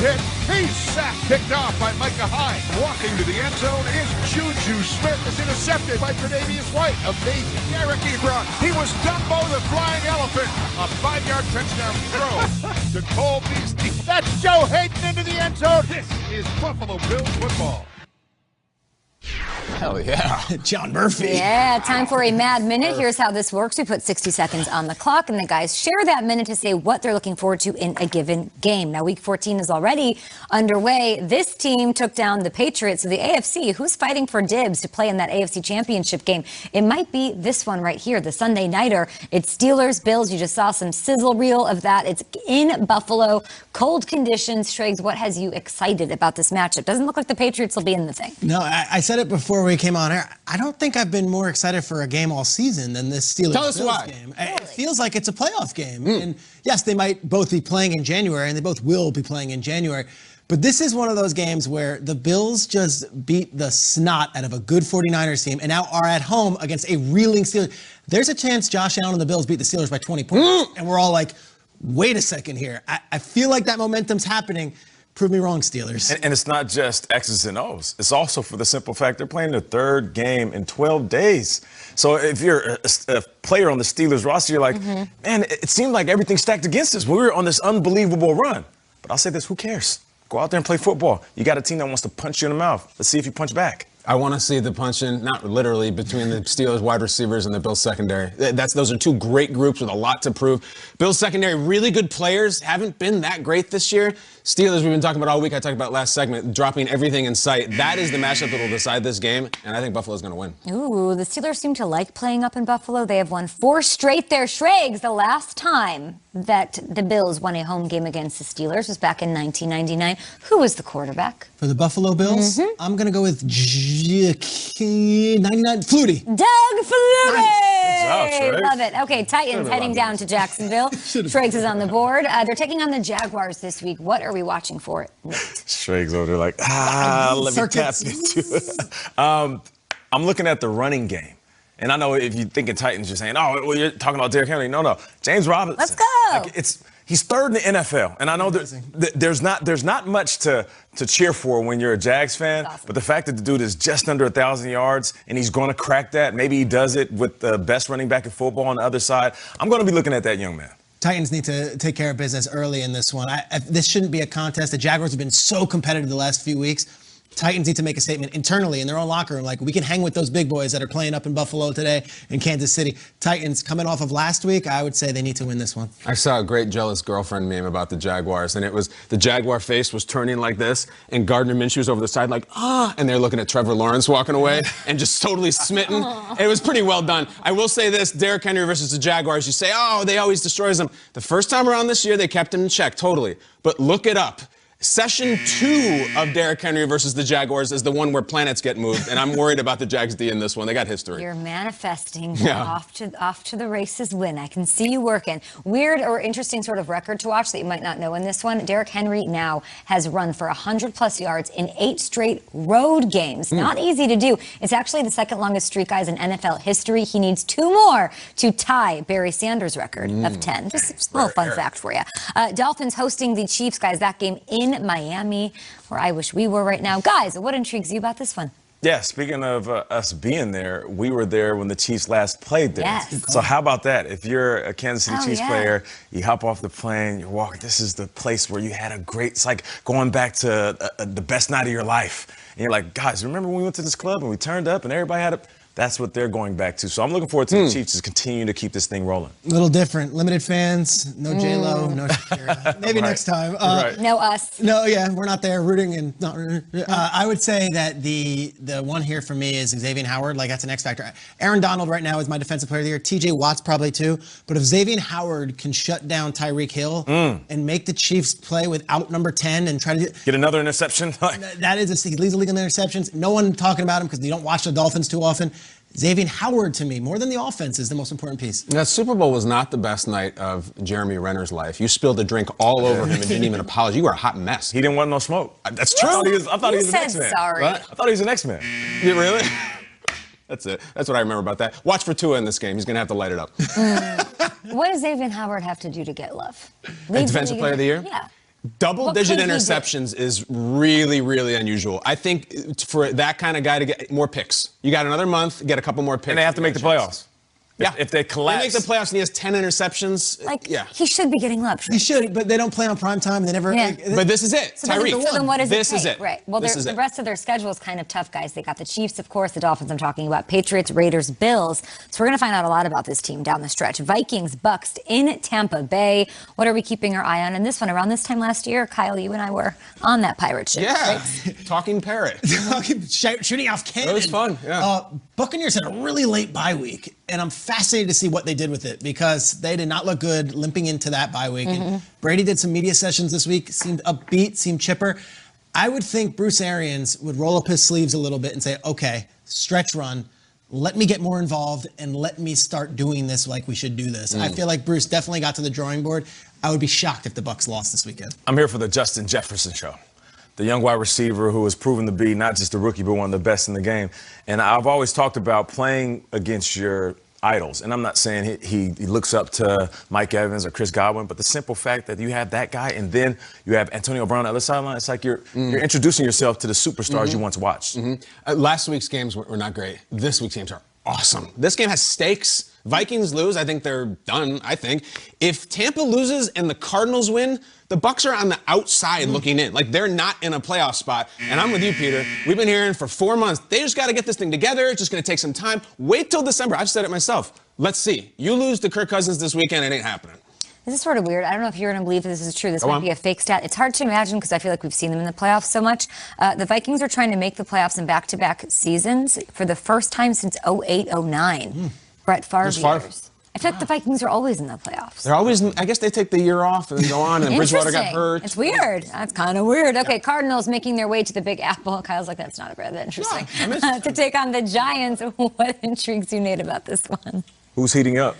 hit. He's sacked. Picked off by Micah Hyde. Walking to the end zone is Juju Smith. Is intercepted by Tre'Davious White. Amazing. Eric Ebron. He was Dumbo the Flying Elephant. A 5-yard touchdown throw to Cole Beasley. That's Joe Hayden into the end zone. This is Buffalo Bills football. Hell yeah. John Murphy. Yeah, time for a mad minute. Here's how this works. We put 60 seconds on the clock, and the guys share that minute to say what they're looking forward to in a given game. Now, Week 14 is already underway. This team took down the Patriots of the AFC. Who's fighting for dibs to play in that AFC Championship game? It might be this one right here, the Sunday nighter. It's Steelers, Bills. You just saw some sizzle reel of that. It's in Buffalo. Cold conditions. Schrags, what has you excited about this matchup? Doesn't look like the Patriots will be in the thing. No, I said it before we came on air. I don't think I've been more excited for a game all season than this Steelers-Bills game. Really? It feels like it's a playoff game. And yes, they might both be playing in January, and they both will be playing in January. But this is one of those games where the Bills just beat the snot out of a good 49ers team and now are at home against a reeling Steelers. There's a chance Josh Allen and the Bills beat the Steelers by 20 points. And we're all like, wait a second here. I feel like that momentum's happening. Prove me wrong, Steelers. And it's not just X's and O's. It's also for the simple fact they're playing their third game in 12 days. So if you're a player on the Steelers roster, you're like, man, it seemed like everything stacked against us. We were on this unbelievable run. But I'll say this, who cares? Go out there and play football. You got a team that wants to punch you in the mouth. Let's see if you punch back. I want to see the punching, not literally, between the Steelers wide receivers and the Bills secondary. Those are two great groups with a lot to prove. Bills secondary, really good players, haven't been that great this year. Steelers, we've been talking about all week. I talked about last segment, dropping everything in sight. That is the matchup that will decide this game, and I think Buffalo's going to win. Ooh, the Steelers seem to like playing up in Buffalo. They have won 4 straight there. Schrags, the last time that the Bills won a home game against the Steelers was back in 1999. Who was the quarterback? For the Buffalo Bills, I'm going to go with 99 Flutie. Doug Flutie! Nice. Good job, Love it. Okay, Titans heading down to Jacksonville. Schrags is on the board. They're taking on the Jaguars this week. What are we watching for? Schrags over there like, let me tap into it. I'm looking at the running game. And I know if you're thinking Titans, you're saying, oh, well, you're talking about Derrick Henry. No. James Robinson. Let's go. Like, he's third in the NFL. And I know there's not much to cheer for when you're a Jags fan. Awesome. But the fact that the dude is just under 1,000 yards and he's going to crack that, maybe he does it with the best running back in football on the other side. I'm going to be looking at that young man. Titans need to take care of business early in this one. This shouldn't be a contest. The Jaguars have been so competitive the last few weeks. Titans need to make a statement internally in their own locker room. Like, we can hang with those big boys that are playing up in Buffalo today in Kansas City. Titans, coming off of last week, I would say they need to win this one. I saw a great jealous girlfriend meme about the Jaguars, and it was the Jaguar face was turning like this, and Gardner Minshew's over the side like, and they're looking at Trevor Lawrence walking away and just totally smitten. It was pretty well done. I will say this, Derrick Henry versus the Jaguars, you say, oh, they always destroys them. The first time around this year, they kept him in check, totally. But look it up. Session 2 of Derrick Henry versus the Jaguars is the one where planets get moved, and I'm worried about the Jags D in this one. They got history. You're manifesting off to the races win. I can see you working. Weird or interesting sort of record to watch that you might not know in this one. Derrick Henry now has run for 100+ yards in 8 straight road games. Not easy to do. It's actually the second longest streak, guys, in NFL history. He needs 2 more to tie Barry Sanders' record of 10. Just a little fun fact for you. Dolphins hosting the Chiefs, guys. That game in Miami, where I wish we were right now. Guys, what intrigues you about this one? Yeah, speaking of us being there, we were there when the Chiefs last played there. Yes. So how about that? If you're a Kansas City Chiefs player, you hop off the plane, you're walking, this is the place where you had a great, it's like going back to the best night of your life. And you're like, guys, remember when we went to this club and we turned up and everybody had a... That's what they're going back to. So I'm looking forward to the Chiefs just continuing to keep this thing rolling. A little different. Limited fans, no J-Lo, no Shakira. Maybe next time. No us. No, yeah, we're not there rooting and not rooting. I would say that the one here for me is Xavier Howard. Like, that's an X factor. Aaron Donald right now is my defensive player of the year. TJ Watt's probably too. But if Xavier Howard can shut down Tyreek Hill and make the Chiefs play without number 10 and try to get another interception. That is he leads the league in interceptions. No one talking about him because you don't watch the Dolphins too often. Xavier Howard, to me, more than the offense, is the most important piece. That Super Bowl was not the best night of Jeremy Renner's life. You spilled a drink all over him and didn't even apologize. You were a hot mess. He didn't want no smoke. That's true. I thought he was an X-Man. Sorry. What? I thought he was an X-Man. You really? That's it. That's what I remember about that. Watch for Tua in this game. He's going to have to light it up. What does Xavier Howard have to do to get love? Defensive player of the year? Yeah. Double-digit interceptions is really, really unusual. I think for that kind of guy to get more picks, you got another month, get a couple more picks. And they have to make the playoffs. Yeah, if they collapse. They make the playoffs and he has 10 interceptions. He should be getting love. He should, but they don't play on prime time. They never. Yeah. But this is it. So Tyreek. then what does this it take? is it. Right. Well, the rest of their schedule is kind of tough, guys. They got the Chiefs, of course, the Dolphins I'm talking about, Patriots, Raiders, Bills. So we're going to find out a lot about this team down the stretch. Vikings, Bucks in Tampa Bay. What are we keeping our eye on in this one? Around this time last year, Kyle, you and I were on that pirate ship. Yeah. Right? Talking parrot. Shooting off cannon. It was fun, yeah. Buccaneers had a really late bye week, and I'm fascinated to see what they did with it because they did not look good limping into that bye week. And Brady did some media sessions this week, seemed upbeat, seemed chipper. I would think Bruce Arians would roll up his sleeves a little bit and say, okay, stretch run. Let me get more involved and let me start doing this like we should do this. I feel like Bruce definitely got to the drawing board. I would be shocked if the Bucs lost this weekend. I'm here for the Justin Jefferson show. The young wide receiver who has proven to be not just a rookie, but one of the best in the game. And I've always talked about playing against your idols. And I'm not saying he looks up to Mike Evans or Chris Godwin, but the simple fact that you have that guy and then you have Antonio Brown on the other sideline, it's like you're introducing yourself to the superstars you once watched. Last week's games were not great. This week's games are awesome. This game has stakes. Vikings lose, I think they're done, I think. If Tampa loses and the Cardinals win, the Bucs are on the outside looking in. Like, they're not in a playoff spot. And I'm with you, Peter. We've been hearing for 4 months, they just got to get this thing together. It's just going to take some time. Wait till December. I've said it myself. Let's see. You lose to Kirk Cousins this weekend, it ain't happening. This is sort of weird. I don't know if you're going to believe this is true. This might be a fake stat. It's hard to imagine because I feel like we've seen them in the playoffs so much. The Vikings are trying to make the playoffs in back-to-back seasons for the first time since 08-09. Brett Favre years. I feel like the Vikings are always in the playoffs. They're always, I guess they take the year off and then go on, and Bridgewater got hurt. It's weird. That's kind of weird. Okay, Cardinals making their way to the Big Apple. Kyle's like, that's not that interesting. To take on the Giants. What intrigues you, Nate, about this one? Who's heating up?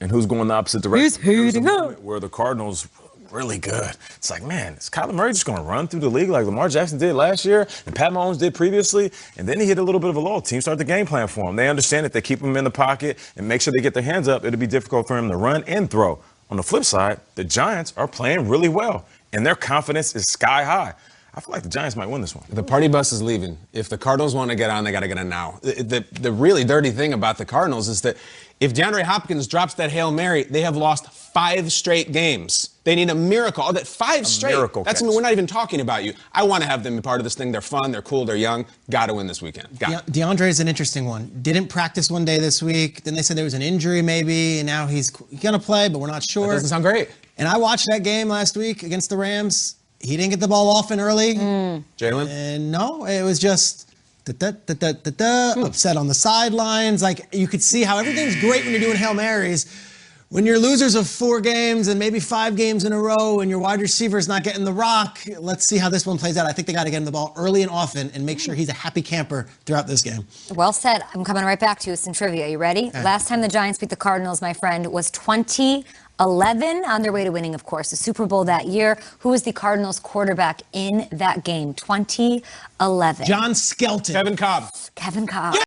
And who's going the opposite direction? Who's heating up? Where the Cardinals really good. It's like, man, is Kyler Murray just going to run through the league like Lamar Jackson did last year and Pat Mahomes did previously? And then he hit a little bit of a lull. Teams start the game plan for him. They understand that they keep him in the pocket and make sure they get their hands up. It'll be difficult for him to run and throw. On the flip side, the Giants are playing really well, and their confidence is sky high. I feel like the Giants might win this one. The party bus is leaving. If the Cardinals want to get on, they got to get on now. The really dirty thing about the Cardinals is that if DeAndre Hopkins drops that Hail Mary, they have lost 5 straight games. They need a miracle. That 5 straight. That's we're not even talking about you. I want to have them be part of this thing. They're fun. They're cool. They're young. Got to win this weekend. DeAndre is an interesting one. Didn't practice one day this week. Then they said there was an injury maybe, and now he's going to play, but we're not sure. That doesn't sound great. And I watched that game last week against the Rams. He didn't get the ball off and early. Jalen? And no, it was just upset on the sidelines. Like, you could see how everything's great when you're doing Hail Marys. When you're losers of 4 games and maybe 5 games in a row and your wide receiver's not getting the rock, let's see how this one plays out. I think they got to get him the ball early and often and make sure he's a happy camper throughout this game. Well said. I'm coming right back to you with some trivia. You ready? Last time the Giants beat the Cardinals, my friend, was 2011, on their way to winning, of course, the Super Bowl that year. Who was the Cardinals quarterback in that game? 2011. John Skelton. Kevin Cobb. Kevin Cobb.